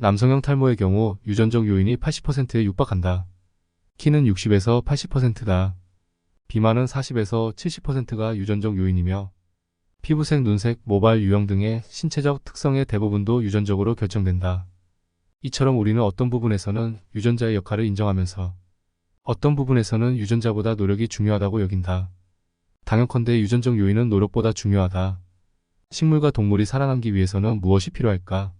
남성형 탈모의 경우 유전적 요인이 80%에 육박한다. 키는 60에서 80%다. 비만은 40에서 70%가 유전적 요인이며 피부색, 눈색, 모발 유형 등의 신체적 특성의 대부분도 유전적으로 결정된다. 이처럼 우리는 어떤 부분에서는 유전자의 역할을 인정하면서 어떤 부분에서는 유전자보다 노력이 중요하다고 여긴다. 당연컨대 유전적 요인은 노력보다 중요하다. 식물과 동물이 살아남기 위해서는 무엇이 필요할까?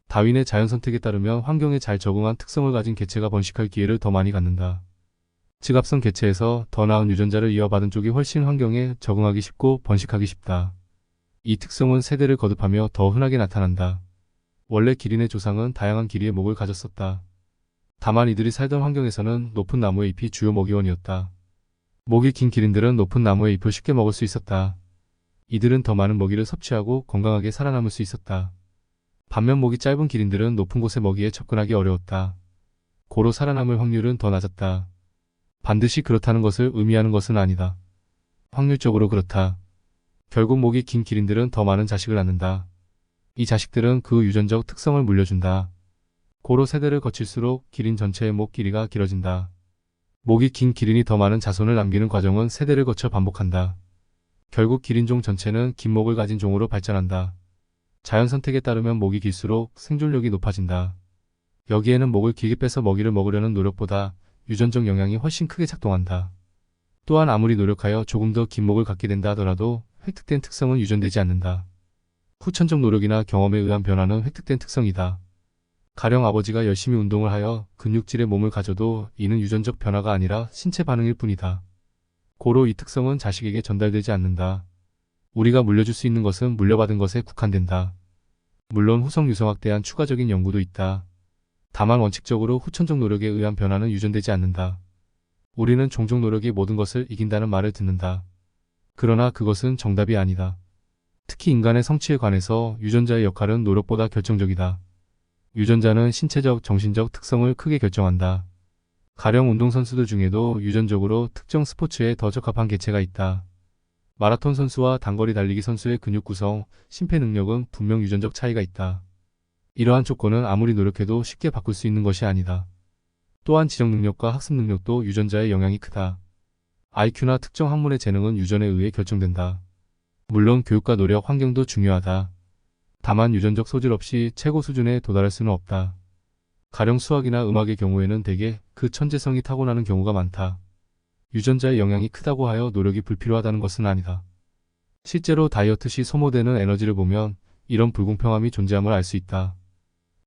다윈의 자연선택에 따르면 환경에 잘 적응한 특성을 가진 개체가 번식할 기회를 더 많이 갖는다. 즉 앞선 개체에서 더 나은 유전자를 이어받은 쪽이 훨씬 환경에 적응하기 쉽고 번식하기 쉽다. 이 특성은 세대를 거듭하며 더 흔하게 나타난다. 원래 기린의 조상은 다양한 길이의 목을 가졌었다. 다만 이들이 살던 환경에서는 높은 나무의 잎이 주요 먹이원이었다. 목이 긴 기린들은 높은 나무의 잎을 쉽게 먹을 수 있었다. 이들은 더 많은 먹이를 섭취하고 건강하게 살아남을 수 있었다. 반면 목이 짧은 기린들은 높은 곳의 먹이에 접근하기 어려웠다. 고로 살아남을 확률은 더 낮았다. 반드시 그렇다는 것을 의미하는 것은 아니다. 확률적으로 그렇다. 결국 목이 긴 기린들은 더 많은 자식을 낳는다. 이 자식들은 그 유전적 특성을 물려준다. 고로 세대를 거칠수록 기린 전체의 목 길이가 길어진다. 목이 긴 기린이 더 많은 자손을 남기는 과정은 세대를 거쳐 반복한다. 결국 기린종 전체는 긴 목을 가진 종으로 발전한다. 자연선택에 따르면 목이 길수록 생존력이 높아진다. 여기에는 목을 길게 빼서 먹이를 먹으려는 노력보다 유전적 영향이 훨씬 크게 작동한다. 또한 아무리 노력하여 조금 더 긴 목을 갖게 된다 하더라도 획득된 특성은 유전되지 않는다. 후천적 노력이나 경험에 의한 변화는 획득된 특성이다. 가령 아버지가 열심히 운동을 하여 근육질의 몸을 가져도 이는 유전적 변화가 아니라 신체 반응일 뿐이다. 고로 이 특성은 자식에게 전달되지 않는다. 우리가 물려줄 수 있는 것은 물려받은 것에 국한된다. 물론 후성 유성학에 대한 추가적인 연구도 있다. 다만 원칙적으로 후천적 노력에 의한 변화는 유전되지 않는다. 우리는 종종 노력이 모든 것을 이긴다는 말을 듣는다. 그러나 그것은 정답이 아니다. 특히 인간의 성취에 관해서 유전자의 역할은 노력보다 결정적이다. 유전자는 신체적, 정신적 특성을 크게 결정한다. 가령 운동선수들 중에도 유전적으로 특정 스포츠에 더 적합한 개체가 있다. 마라톤 선수와 단거리 달리기 선수의 근육 구성, 심폐 능력은 분명 유전적 차이가 있다. 이러한 조건은 아무리 노력해도 쉽게 바꿀 수 있는 것이 아니다. 또한 지적 능력과 학습 능력도 유전자의 영향이 크다. IQ나 특정 학문의 재능은 유전에 의해 결정된다. 물론 교육과 노력, 환경도 중요하다. 다만 유전적 소질 없이 최고 수준에 도달할 수는 없다. 가령 수학이나 음악의 경우에는 대개 그 천재성이 타고나는 경우가 많다. 유전자의 영향이 크다고 하여 노력이 불필요하다는 것은 아니다. 실제로 다이어트 시 소모되는 에너지를 보면 이런 불공평함이 존재함을 알 수 있다.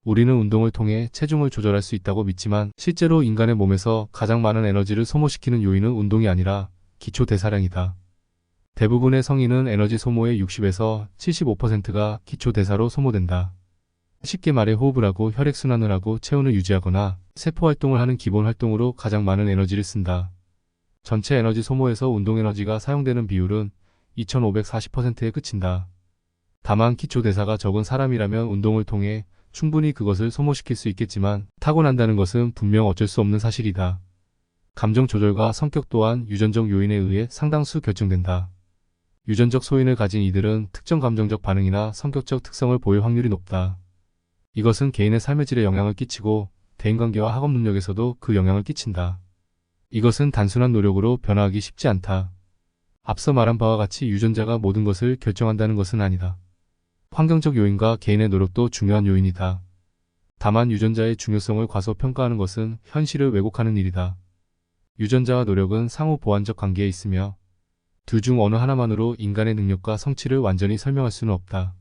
우리는 운동을 통해 체중을 조절할 수 있다고 믿지만 실제로 인간의 몸에서 가장 많은 에너지를 소모시키는 요인은 운동이 아니라 기초 대사량이다. 대부분의 성인은 에너지 소모의 60에서 75%가 기초 대사로 소모된다. 쉽게 말해 호흡을 하고 혈액순환을 하고 체온을 유지하거나 세포 활동을 하는 기본 활동으로 가장 많은 에너지를 쓴다. 전체 에너지 소모에서 운동 에너지가 사용되는 비율은 2540%에 그친다. 다만 기초 대사가 적은 사람이라면 운동을 통해 충분히 그것을 소모시킬 수 있겠지만 타고난다는 것은 분명 어쩔 수 없는 사실이다. 감정 조절과 성격 또한 유전적 요인에 의해 상당수 결정된다. 유전적 소인을 가진 이들은 특정 감정적 반응이나 성격적 특성을 보일 확률이 높다. 이것은 개인의 삶의 질에 영향을 끼치고 대인관계와 학업 능력에서도 그 영향을 끼친다. 이것은 단순한 노력으로 변화하기 쉽지 않다. 앞서 말한 바와 같이 유전자가 모든 것을 결정한다는 것은 아니다. 환경적 요인과 개인의 노력도 중요한 요인이다. 다만 유전자의 중요성을 과소평가하는 것은 현실을 왜곡하는 일이다. 유전자와 노력은 상호 보완적 관계에 있으며 둘 중 어느 하나만으로 인간의 능력과 성취를 완전히 설명할 수는 없다.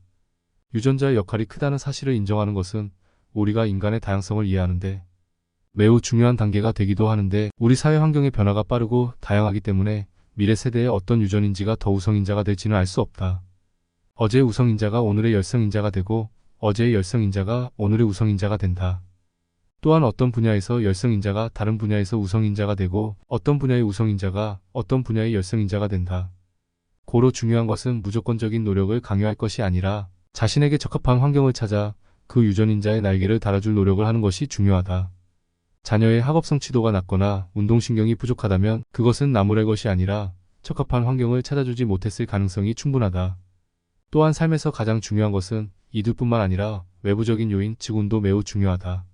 유전자의 역할이 크다는 사실을 인정하는 것은 우리가 인간의 다양성을 이해하는데 매우 중요한 단계가 되기도 하는데 우리 사회 환경의 변화가 빠르고 다양하기 때문에 미래 세대의 어떤 유전인지가 더 우성인자가 될지는 알 수 없다. 어제의 우성인자가 오늘의 열성인자가 되고 어제의 열성인자가 오늘의 우성인자가 된다. 또한 어떤 분야에서 열성인자가 다른 분야에서 우성인자가 되고 어떤 분야의 우성인자가 어떤 분야의 열성인자가 된다. 고로 중요한 것은 무조건적인 노력을 강요할 것이 아니라 자신에게 적합한 환경을 찾아 그 유전인자의 날개를 달아줄 노력을 하는 것이 중요하다. 자녀의 학업 성취도가 낮거나 운동신경이 부족하다면 그것은 나무랄 것이 아니라 적합한 환경을 찾아주지 못했을 가능성이 충분하다. 또한 삶에서 가장 중요한 것은 이들뿐만 아니라 외부적인 요인, 즉 운도 매우 중요하다.